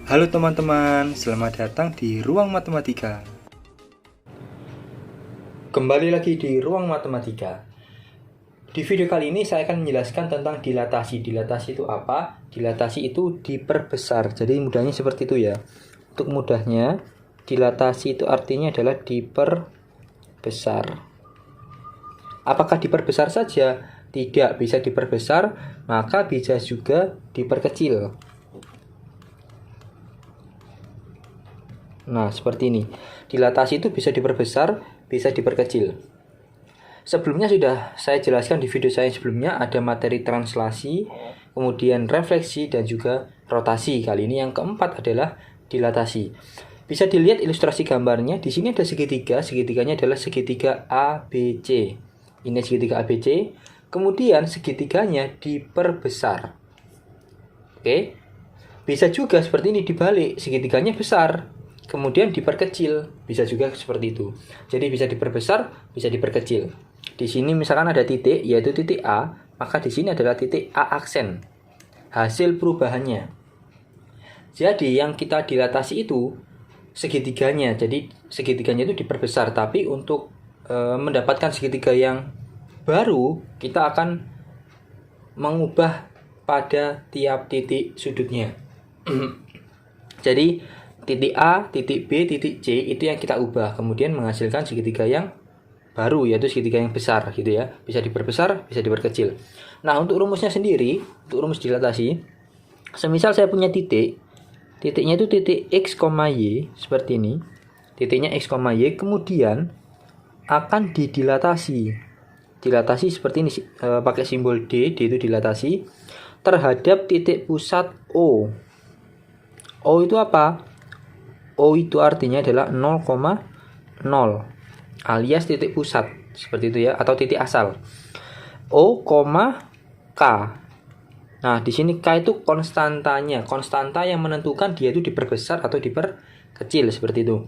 Halo teman-teman, selamat datang di Ruang Matematika. Kembali lagi di Ruang Matematika. Di video kali ini saya akan menjelaskan tentang dilatasi. Dilatasi itu apa? Dilatasi itu diperbesar. Jadi mudahnya seperti itu ya. Untuk mudahnya, dilatasi itu artinya adalah diperbesar. Apakah diperbesar saja? Tidak, bisa diperbesar, maka bisa juga diperkecil. Nah, seperti ini. Dilatasi itu bisa diperbesar, bisa diperkecil. Sebelumnya sudah saya jelaskan di video saya sebelumnya, ada materi translasi, kemudian refleksi, dan juga rotasi. Kali ini yang keempat adalah dilatasi. Bisa dilihat ilustrasi gambarnya. Di sini ada segitiga. Segitiganya adalah segitiga ABC. Ini segitiga ABC. Kemudian segitiganya diperbesar. Oke. Bisa juga seperti ini dibalik. Segitiganya besar, kemudian diperkecil, bisa juga seperti itu. Jadi bisa diperbesar, bisa diperkecil. Di sini misalkan ada titik, yaitu titik A, maka di sini adalah titik A aksen. Hasil perubahannya. Jadi yang kita dilatasi itu segitiganya. Jadi segitiganya itu diperbesar, tapi untuk mendapatkan segitiga yang baru, kita akan mengubah pada tiap titik sudutnya. Jadi titik A, titik B, titik C itu yang kita ubah, kemudian menghasilkan segitiga yang baru, yaitu segitiga yang besar gitu ya. Bisa diperbesar, bisa diperkecil. Nah, untuk rumusnya sendiri, untuk rumus dilatasi, semisal saya punya titik, titiknya itu titik X, Y seperti ini. Titiknya X, Y, kemudian akan didilatasi. Dilatasi seperti ini, pakai simbol D itu dilatasi terhadap titik pusat O. O itu apa? O itu artinya adalah 0,0 alias titik pusat seperti itu ya, atau titik asal. O, K. Nah, di sini K itu konstantanya, konstanta yang menentukan dia itu diperbesar atau diperkecil seperti itu.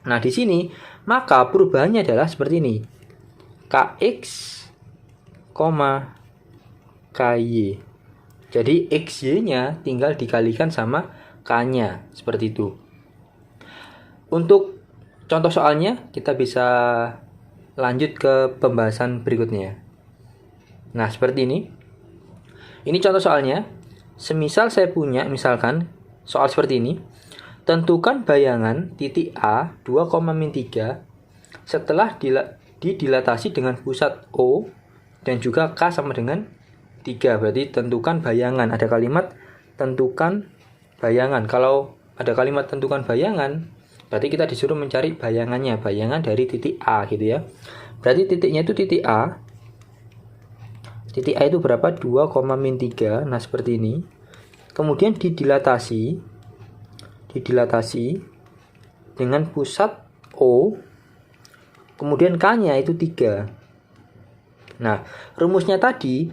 Nah, di sini maka perubahannya adalah seperti ini. Kx, Ky. Jadi xy-nya tinggal dikalikan sama K-nya seperti itu. Untuk contoh soalnya, kita bisa lanjut ke pembahasan berikutnya. Nah, seperti ini. Ini contoh soalnya. Semisal saya punya, misalkan, soal seperti ini. Tentukan bayangan titik A 2,-3 setelah didilatasi dengan pusat O dan juga K sama dengan 3. Berarti tentukan bayangan. Ada kalimat tentukan bayangan. Kalau ada kalimat tentukan bayangan, berarti kita disuruh mencari bayangannya, bayangan dari titik A gitu ya. Berarti titiknya itu titik A. Titik A itu berapa? 2,-3. Nah, seperti ini. Kemudian didilatasi dengan pusat O. Kemudian K-nya itu 3. Nah, rumusnya tadi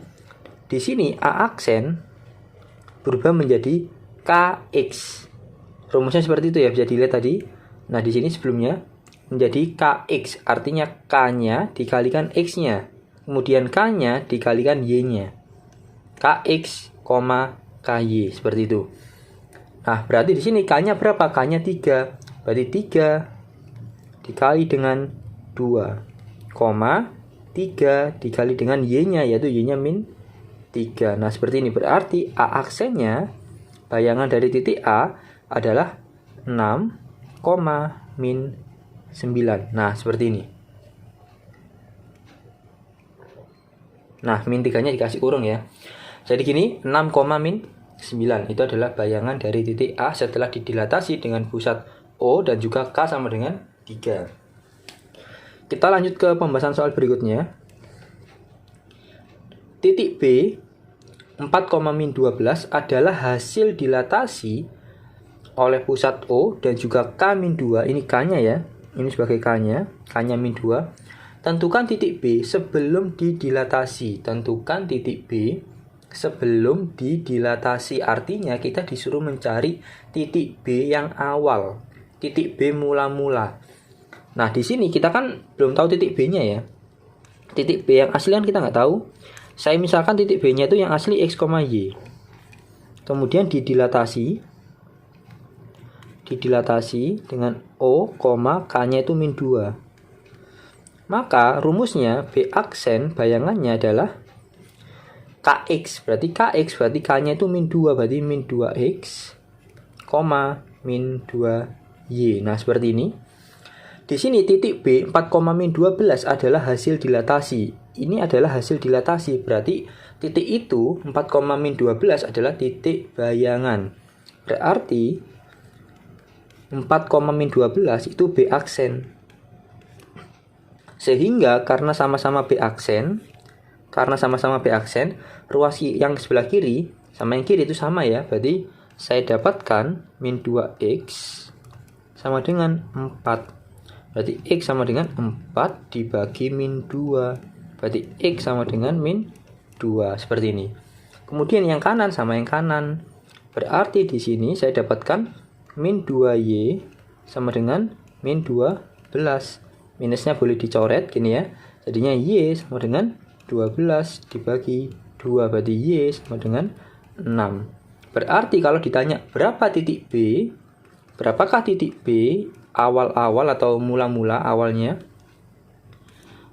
di sini A aksen berubah menjadi KX. Rumusnya seperti itu ya, bisa dilihat tadi. Nah, di sini sebelumnya menjadi KX, artinya K-nya dikalikan X-nya. Kemudian K-nya dikalikan Y-nya. KX, KY, seperti itu. Nah, berarti di sini K-nya berapa? K-nya 3. Berarti 3 dikali dengan 2, 3 dikali dengan Y-nya, yaitu Y-nya min 3. Nah, seperti ini. Berarti A aksennya, bayangan dari titik A adalah 6, min 9. Nah, seperti ini. Nah, min 3-nya dikasih kurung ya. Jadi gini, 6, min 9 itu adalah bayangan dari titik A setelah didilatasi dengan pusat O dan juga K sama dengan 3. Kita lanjut ke pembahasan soal berikutnya. Titik B 4,-12 adalah hasil dilatasi oleh pusat O dan juga K-2. Ini K-nya ya. Ini sebagai K-nya. K-nya min 2. Tentukan titik B sebelum didilatasi. Tentukan titik B sebelum didilatasi. Artinya kita disuruh mencari titik B yang awal. Titik B mula-mula. Nah, di sini kita kan belum tahu titik B-nya ya. Titik B yang asli kan kita nggak tahu. Saya misalkan titik B-nya itu yang asli X, Y. Kemudian didilatasi didilatasi dengan O, K-nya itu min 2. Maka rumusnya B aksen bayangannya adalah KX. Berarti K-nya itu min 2. Berarti min 2X, min 2Y. Nah, seperti ini. Di sini titik B 4, min 12 adalah hasil dilatasi. Ini adalah hasil dilatasi. Berarti titik itu 4, min 12 adalah titik bayangan. Berarti 4, min 12 itu B aksen. Sehingga karena sama-sama B aksen, ruas yang sebelah kiri sama yang kiri itu sama ya. Berarti saya dapatkan min 2X sama dengan 4. Berarti X sama dengan 4 dibagi min 2. Berarti X sama dengan min 2. Seperti ini. Kemudian yang kanan sama yang kanan. Berarti di sini saya dapatkan min 2Y sama dengan min 12. Minusnya boleh dicoret gini ya. Jadinya Y sama dengan 12 dibagi 2. Berarti Y sama dengan 6. Berarti kalau ditanya berapa titik B, berapakah titik B awal-awal atau mula-mula awalnya,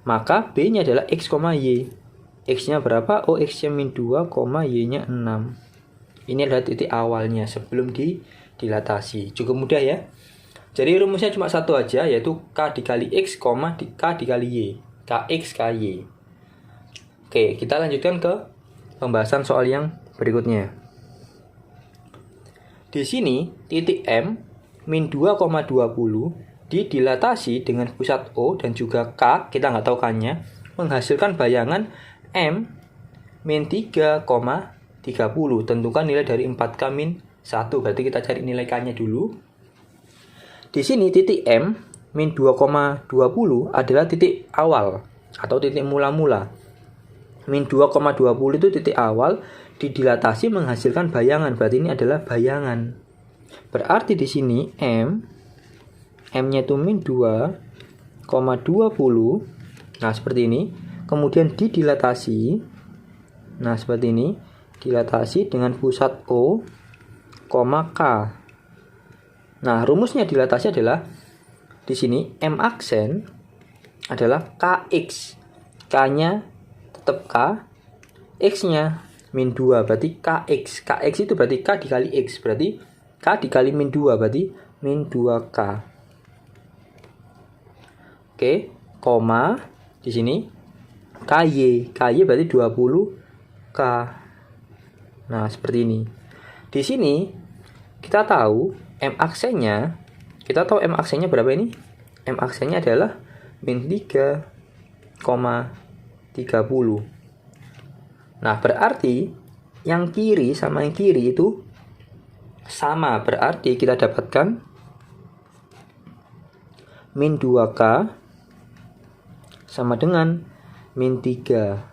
maka B-nya adalah X, Y. X-nya berapa? Oh, X-nya min 2, Y-nya 6. Ini adalah titik awalnya sebelum didilatasi. Cukup mudah ya. Jadi rumusnya cuma satu aja, yaitu K dikali X, K dikali Y. KX, KY. Oke, kita lanjutkan ke pembahasan soal yang berikutnya. Di sini, titik M min 2,20 didilatasi dengan pusat O dan juga K, kita nggak tahu K-nya, menghasilkan bayangan M min 3,30. Tentukan nilai dari 4K min 1. Berarti kita cari nilai K-nya dulu. Di sini titik M min 2,20 adalah titik awal atau titik mula-mula. Min 2,20 itu titik awal, didilatasi menghasilkan bayangan. Berarti ini adalah bayangan. Berarti di sini M-nya itu min 2,20. Nah, seperti ini. Kemudian didilatasi. Nah, seperti ini. Dilatasi dengan pusat O, K. Nah, rumusnya dilatasi adalah di sini M aksen adalah KX. K-nya tetap K, X-nya min 2. Berarti KX. KX itu berarti K dikali X. Berarti K dikali min 2 berarti min 2K. Oke, koma di sini KY. KY berarti 20K. Nah, seperti ini. Di sini kita tahu M aksennya, berapa ini? M aksennya adalah min 3,30. Nah, berarti yang kiri sama yang kiri itu sama, berarti kita dapatkan min 2K sama dengan min 3.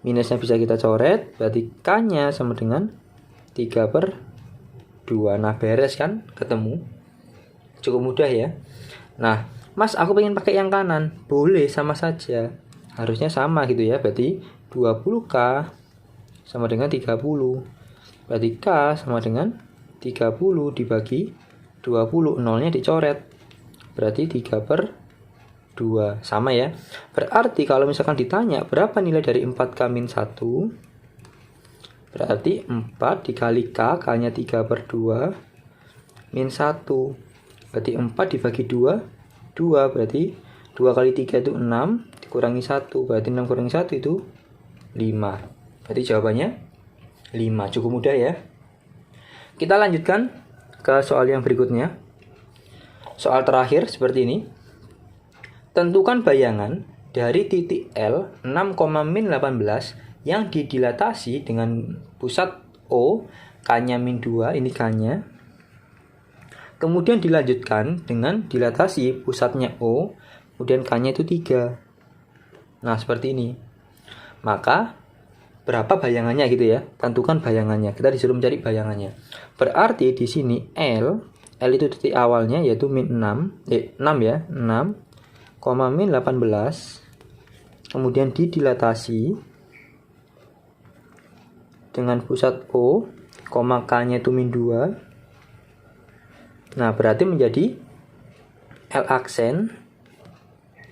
Minusnya bisa kita coret, berarti K-nya sama dengan 3/2. Nah, beres kan? Ketemu. Cukup mudah ya. Nah, Mas, aku pengen pakai yang kanan. Boleh, sama saja. Harusnya sama gitu ya. Berarti 20K sama dengan 30. Berarti K sama dengan 30 dibagi 20, 0-nya dicoret. Berarti 3/2. Sama ya. Berarti kalau misalkan ditanya berapa nilai dari 4K min 1, berarti 4 dikali K, K-nya 3/2 min 1. Berarti 4 dibagi 2, 2. Berarti 2 kali 3 itu 6, dikurangi 1. Berarti 6 kurangi 1 itu 5. Berarti jawabannya 5. Cukup mudah ya. Kita lanjutkan ke soal yang berikutnya. Soal terakhir seperti ini. Tentukan bayangan dari titik L 6,-18 yang didilatasi dengan pusat O, K-nya min 2, ini K-nya. Kemudian dilanjutkan dengan dilatasi pusatnya O, kemudian K-nya itu 3. Nah, seperti ini. Maka berapa bayangannya gitu ya? Tentukan bayangannya. Kita disuruh mencari bayangannya. Berarti di sini L itu titik awalnya yaitu min 6 ya, 6, min 18. Kemudian didilatasi dengan pusat O, K-nya itu min 2. Nah, berarti menjadi L aksen.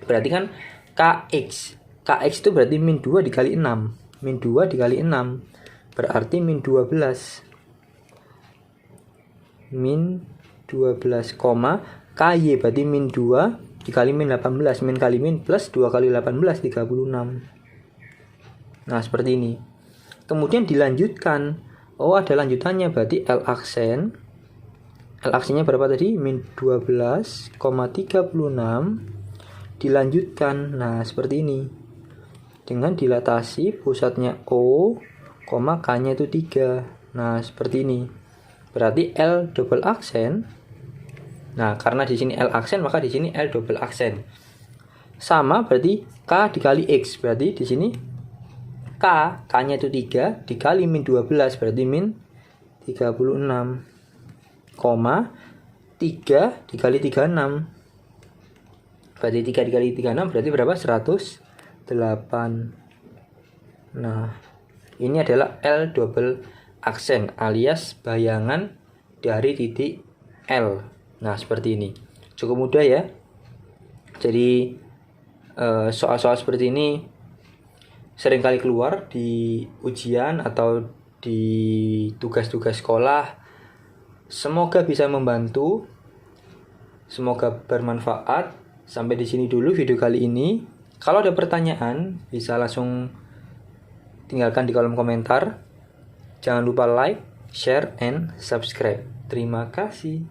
Berarti kan KX. KX itu berarti min 2 dikali 6. Min 2 dikali 6. Berarti min 12. Min 12, KY berarti min 2 dikali min 18. Min kali min plus 2 kali 18, 36. Nah, seperti ini. Kemudian dilanjutkan. Oh, ada lanjutannya, berarti L aksen. L aksennya berapa tadi? Min 12,36 dilanjutkan. Nah, seperti ini. Dengan dilatasi pusatnya O, K-nya itu 3. Nah, seperti ini. Berarti L double aksen. Nah, karena di sini L aksen, maka di sini L double aksen. Sama berarti K dikali X. Berarti di sini K-nya itu 3 dikali min 12 berarti min 36, 3 dikali 36. Berarti 3 dikali 36 berarti berapa? 108. Nah, ini adalah L double aksen alias bayangan dari titik L. Nah, seperti ini. Cukup mudah ya. Jadi soal-soal seperti ini seringkali keluar di ujian atau di tugas-tugas sekolah. Semoga bisa membantu. Semoga bermanfaat. Sampai di sini dulu video kali ini. Kalau ada pertanyaan, bisa langsung tinggalkan di kolom komentar. Jangan lupa like, share, and subscribe. Terima kasih.